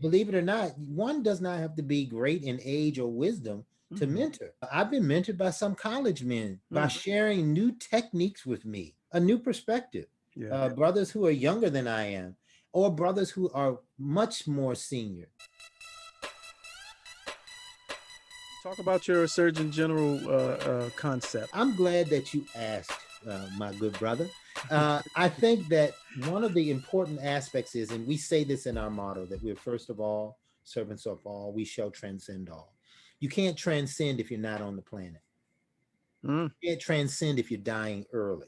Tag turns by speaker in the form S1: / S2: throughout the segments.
S1: believe it or not, one does not have to be great in age or wisdom to
S2: Mm-hmm.
S1: mentor. I've been mentored by some college men by
S2: Mm.
S1: sharing new techniques with me, a new perspective.
S2: Yeah.
S1: Brothers who are younger than I am, or brothers who are much more senior.
S2: Talk about your Surgeon General concept.
S1: I'm glad that you asked, my good brother. I think that one of the important aspects is, and we say this in our motto, that we're first of all servants of all, we shall transcend all. You can't transcend if you're not on the planet.
S2: Mm.
S1: You can't transcend if you're dying early.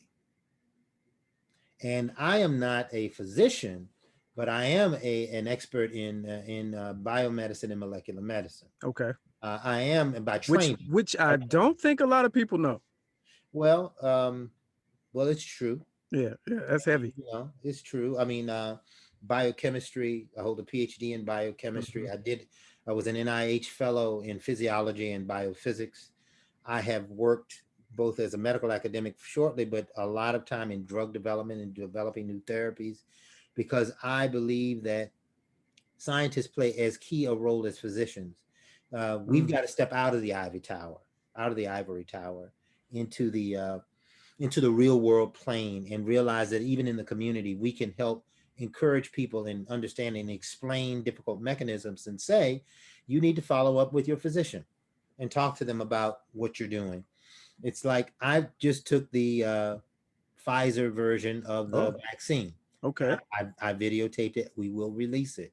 S1: And I am not a physician, but I am an expert in biomedicine and molecular medicine.
S2: Okay.
S1: I am by
S2: Which
S1: training.
S2: which
S1: By
S2: I
S1: training.
S2: don't think a lot of people know.
S1: Well, well, it's true.
S2: Yeah, yeah, that's heavy.
S1: You know, it's true. I mean, biochemistry. I hold a PhD in
S2: Hmm.
S1: biochemistry. I was an NIH fellow in physiology and biophysics. I have worked both as a medical academic shortly, but a lot of time in drug development and developing new therapies, because I believe that scientists play as key a role as physicians. We've
S2: Mm.
S1: got to step out of the ivory tower, into the real world plane, and realize that even in the community, we can help encourage people in understanding and explain difficult mechanisms, and say, you need to follow up with your physician and talk to them about what you're doing. It's like I just took the Pfizer version of the
S2: Oh,
S1: vaccine.
S2: okay.
S1: I videotaped it. We will release it.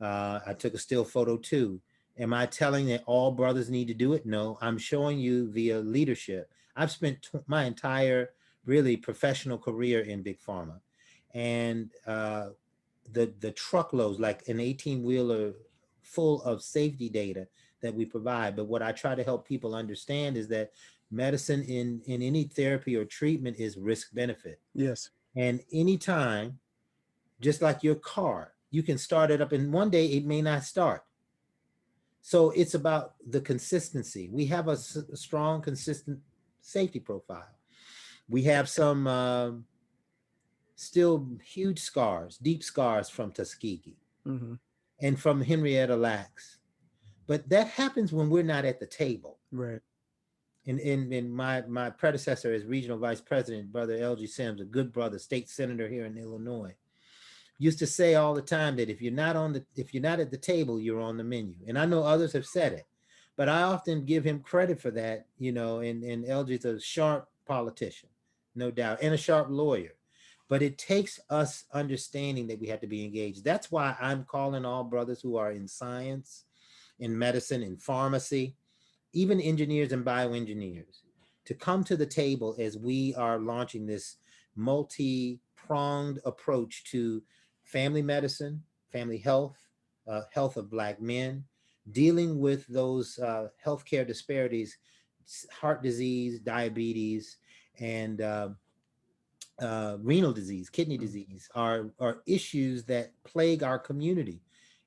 S1: I took a still photo too. Am I telling that all brothers need to do it? No, I'm showing you via leadership. I've spent my entire really professional career in big pharma, and the truckloads, like an 18 wheeler full of safety data that we provide. But what I try to help people understand is that medicine in any therapy or treatment is risk benefit,
S2: Yes.
S1: and anytime, just like your car, you can start it up and one day it may not start. So it's about the consistency. We have a strong, consistent safety profile. We have some still huge scars, deep scars from Tuskegee
S2: Hmm.
S1: and from Henrietta Lacks. But that happens when we're not at the table.
S2: Right.
S1: In my predecessor as regional vice president, Brother L.G. Sims, a good brother, state senator here in Illinois, used to say all the time that if you're not at the table, you're on the menu. And I know others have said it, but I often give him credit for that. And LG's a sharp politician, no doubt, and a sharp lawyer. But it takes us understanding that we have to be engaged. That's why I'm calling all brothers who are in science, in medicine, in pharmacy, even engineers and bioengineers, to come to the table as we are launching this multi-pronged approach to family medicine, family health, health of Black men, dealing with those healthcare disparities, heart disease, diabetes, and renal disease, kidney
S2: Mm.
S1: disease are issues that plague our community,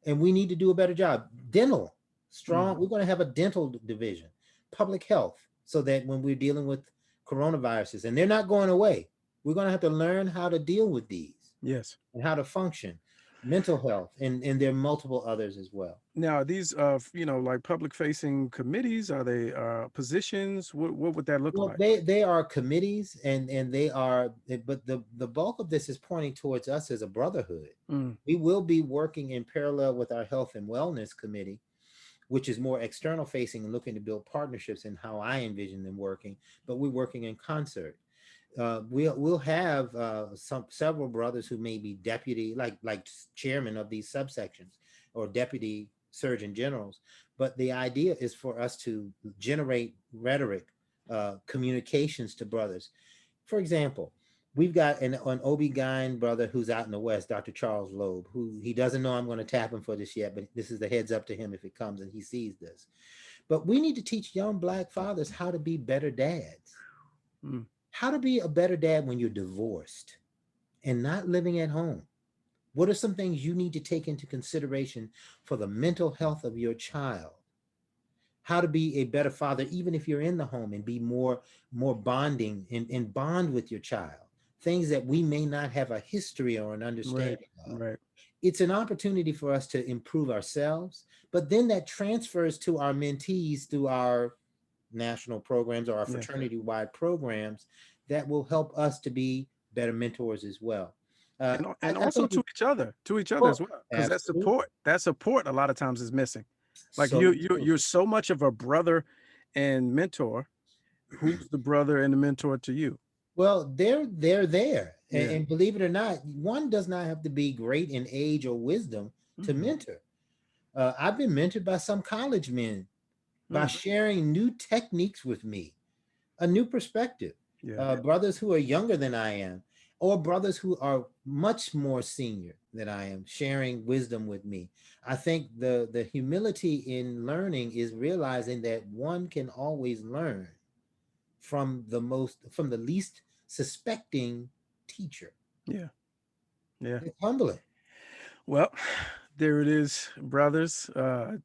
S1: and we need to do a better job. Dental, strong.
S2: Hmm.
S1: We're going to have a dental division, public health, so that when we're dealing with coronaviruses, and they're not going away, we're going to have to learn how to deal with these
S2: Yes.
S1: and how to function. Mental health, and there are multiple others as well.
S2: Now, are these like public facing committees? Are they positions? What would that look
S1: Well,
S2: like?
S1: they are committees, and they are, but the bulk of this is pointing towards us as a brotherhood.
S2: Mm.
S1: We will be working in parallel with our health and wellness committee, which is more external facing and looking to build partnerships in how I envision them working. But we're working in concert. We'll have several brothers who may be deputy, like chairman of these subsections, or deputy surgeon generals. But the idea is for us to generate rhetoric, communications to brothers. For example, we've got an OB-GYN brother who's out in the West, Dr. Charles Loeb, who he doesn't know I'm going to tap him for this yet, but this is the heads up to him if it comes and he sees this. But we need to teach young Black fathers how to be better dads,
S2: Mm.
S1: how to be a better dad when you're divorced and not living at home. What are some things you need to take into consideration for the mental health of your child? How to be a better father even if you're in the home, and be more bonding, and bond with your child, things that we may not have a history or an
S2: Right.
S1: understanding of.
S2: Right.
S1: it's an opportunity for us to improve ourselves, but then that transfers to our mentees through our national programs or our
S2: Yeah.
S1: fraternity-wide programs that will help us to be better mentors as well.
S2: And
S1: I
S2: also
S1: think
S2: to each other, as
S1: well,
S2: well, because
S1: absolutely.
S2: that support a lot of times is missing. Like
S1: So
S2: you're so much of a brother and mentor. Who's the brother and the mentor to you?
S1: well, they're there.
S2: Yeah.
S1: And believe it or not, one does not have to be great in age or wisdom to
S2: Mhm.
S1: mentor. I've been mentored by some college men by
S2: Mm.
S1: sharing new techniques with me, a new perspective.
S2: Yeah.
S1: Brothers who are younger than I am, or brothers who are much more senior than I am, sharing wisdom with me. I think the humility in learning is realizing that one can always learn from the least suspecting teacher.
S2: Yeah. Yeah.
S1: It's humbling.
S2: Well, there it is, brothers.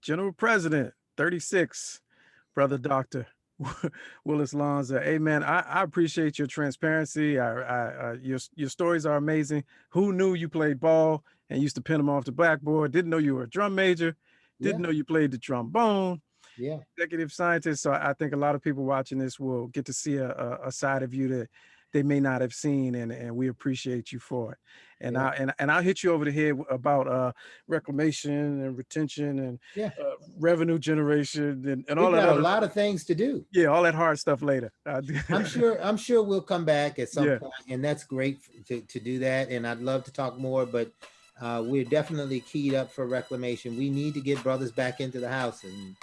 S2: General President, 36, brother Doctor Willis Lonzer. Hey man, I appreciate your transparency. Your stories are amazing. Who knew you played ball and used to pin them off the blackboard? Didn't know you were a drum major.
S1: Yeah,
S2: Didn't know you played the trombone.
S1: yeah,
S2: Executive scientist. So I think a lot of people watching this will get to see a side of you that they may not have seen, and we appreciate you for it. And
S1: yeah,
S2: I'll hit you over the head about reclamation and retention and
S1: yeah.
S2: revenue generation and
S1: We've
S2: all that
S1: got a
S2: other,
S1: lot of things to do.
S2: yeah, all that hard stuff later.
S1: I'm sure we'll come back at some
S2: Yeah.
S1: point, and that's great to do that. And I'd love to talk more, but we're definitely keyed up for reclamation. We need to get brothers back into the house, and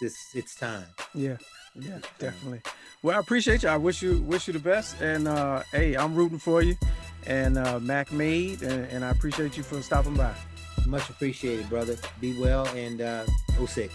S1: it's time.
S2: Yeah, yeah, definitely. Well, I appreciate you. I wish you the best. And hey, I'm rooting for you. And Mac made, and I appreciate you for stopping by.
S1: Much appreciated, brother. Be well, and 06.